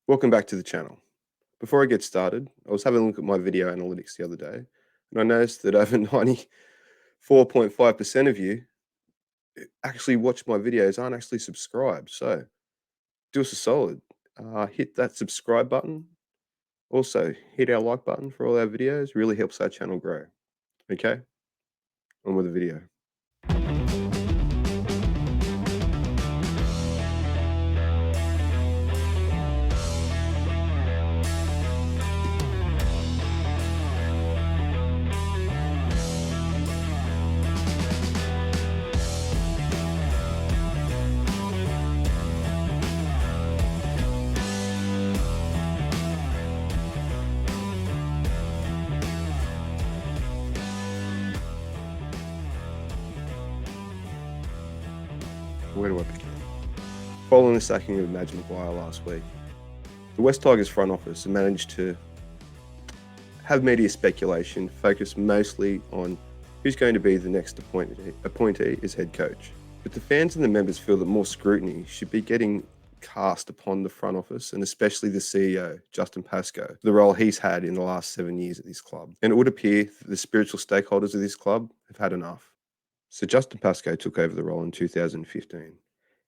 Welcome back to the channel. Before I get started, I was having a look at my video analytics the other day, and I noticed that over 94.5% of you actually watch my videos aren't actually subscribed. So do us a solid. Hit that subscribe button. Also, hit our like button for all our videos. Really helps our channel grow. Okay, on with the video. Where do I begin? Following the sacking of Michael Maguire last week, the West Tigers front office managed to have media speculation focused mostly on who's going to be the next appointee as head coach. But the fans and the members feel that more scrutiny should be getting cast upon the front office and especially the CEO, Justin Pascoe, for the role he's had in the last 7 years at this club. And it would appear that the spiritual stakeholders of this club have had enough. So Justin Pascoe took over the role in 2015.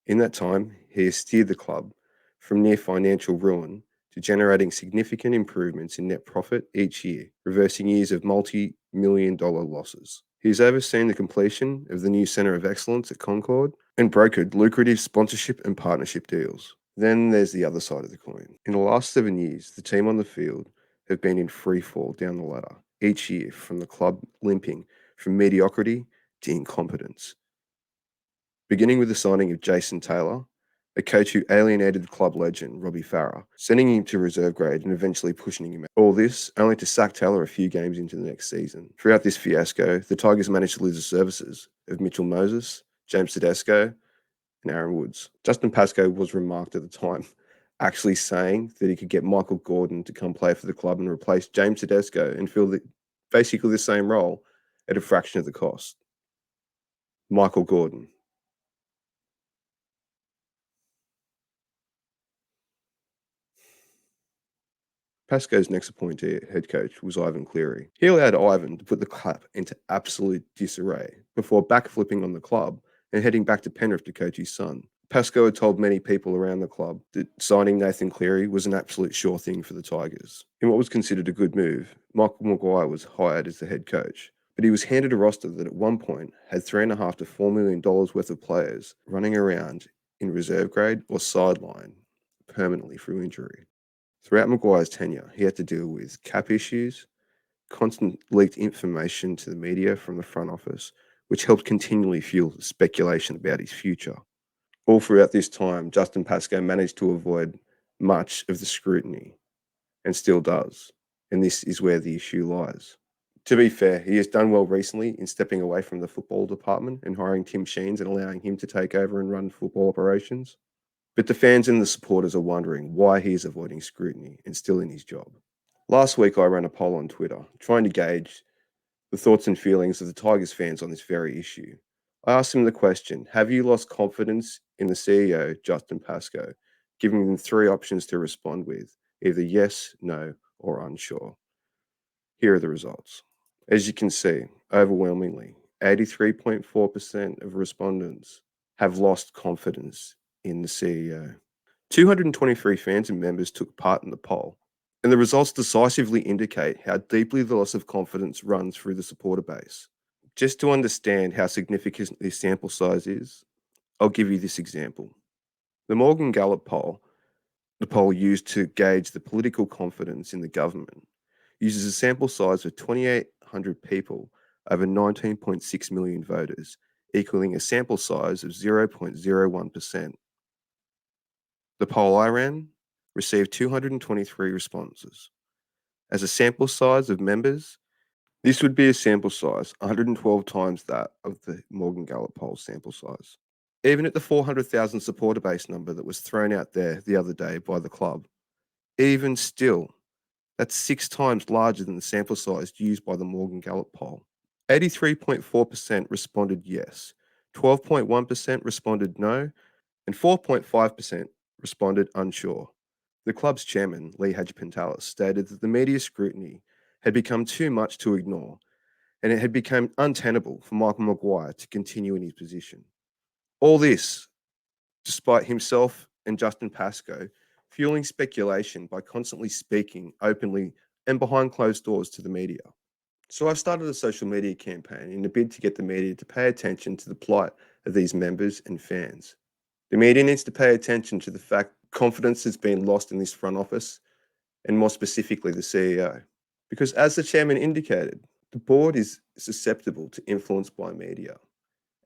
In that time, he has steered the club from near financial ruin to generating significant improvements in net profit each year, reversing years of multi-million-dollar losses. He's overseen the completion of the new Centre of Excellence at Concord and brokered lucrative sponsorship and partnership deals. Then there's the other side of the coin. In the last 7 years, the team on the field have been in free fall down the ladder, each year from the club limping from mediocrity to incompetence. Beginning with the signing of Jason Taylor, a coach who alienated the club legend Robbie Farah, sending him to reserve grade and eventually pushing him out. All this only to sack Taylor a few games into the next season. Throughout this fiasco, the Tigers managed to lose the services of Mitchell Moses, James Tedesco, and Aaron Woods. Justin Pascoe was remarked at the time, actually saying that he could get Michael Gordon to come play for the club and replace James Tedesco and fill basically the same role at a fraction of the cost. Michael Gordon. Pasco's next appointee head coach was Ivan Cleary. He allowed Ivan to put the club into absolute disarray before backflipping on the club and heading back to Penrith to coach his son. Pascoe had told many people around the club that signing Nathan Cleary was an absolute sure thing for the Tigers. In what was considered a good move, Michael Maguire was hired as the head coach, but he was handed a roster that at one point had $3.5 to $4 million worth of players running around in reserve grade or sideline permanently through injury. Throughout Maguire's tenure, he had to deal with cap issues, constant leaked information to the media from the front office, which helped continually fuel speculation about his future. All throughout this time, Justin Pascoe managed to avoid much of the scrutiny and still does. And this is where the issue lies. To be fair, he has done well recently in stepping away from the football department and hiring Tim Sheens and allowing him to take over and run football operations. But the fans and the supporters are wondering why he is avoiding scrutiny and still in his job. Last week, I ran a poll on Twitter trying to gauge the thoughts and feelings of the Tigers fans on this very issue. I asked them the question, have you lost confidence in the CEO, Justin Pascoe, giving them 3 options to respond with, either yes, no, or unsure. Here are the results. As you can see, overwhelmingly, 83.4% of respondents have lost confidence in the CEO. 223 fans and members took part in the poll, and the results decisively indicate how deeply the loss of confidence runs through the supporter base. Just to understand how significant this sample size is, I'll give you this example. The Morgan Gallup poll, the poll used to gauge the political confidence in the government, uses a sample size of 2,800 people over 19.6 million voters, equaling a sample size of 0.01%. The poll I ran received 223 responses. As a sample size of members, this would be a sample size 112 times that of the Morgan Gallup poll sample size. Even at the 400,000 supporter base number that was thrown out there the other day by the club, even still, that's 6 times larger than the sample size used by the Morgan Gallup poll. 83.4% responded yes, 12.1% responded no, and 4.5% responded unsure. The club's chairman, Lee Hadjipintalis, stated that the media scrutiny had become too much to ignore, and it had become untenable for Michael Maguire to continue in his position. All this, despite himself and Justin Pascoe fueling speculation by constantly speaking openly and behind closed doors to the media. So I've started a social media campaign in a bid to get the media to pay attention to the plight of these members and fans. The media needs to pay attention to the fact confidence has been lost in this front office, and more specifically the CEO. Because as the chairman indicated, the board is susceptible to influence by media.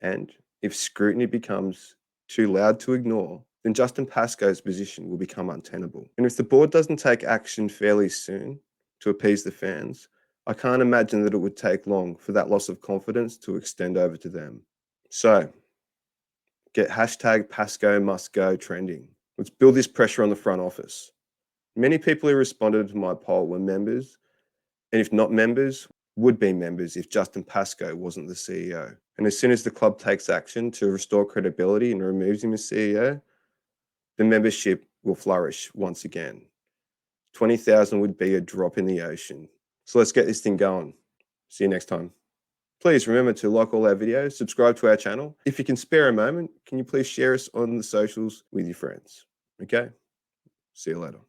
And if scrutiny becomes too loud to ignore, then Justin Pascoe's position will become untenable. And if the board doesn't take action fairly soon to appease the fans, I can't imagine that it would take long for that loss of confidence to extend over to them. So, get hashtag Pascoe must go trending. Let's build this pressure on the front office. Many people who responded to my poll were members, and if not members, would be members if Justin Pascoe wasn't the CEO. And as soon as the club takes action to restore credibility and removes him as CEO, the membership will flourish once again. 20,000 would be a drop in the ocean. So let's get this thing going. See you next time. Please remember to like all our videos, subscribe to our channel. If you can spare a moment, can you please share us on the socials with your friends? Okay? See you later.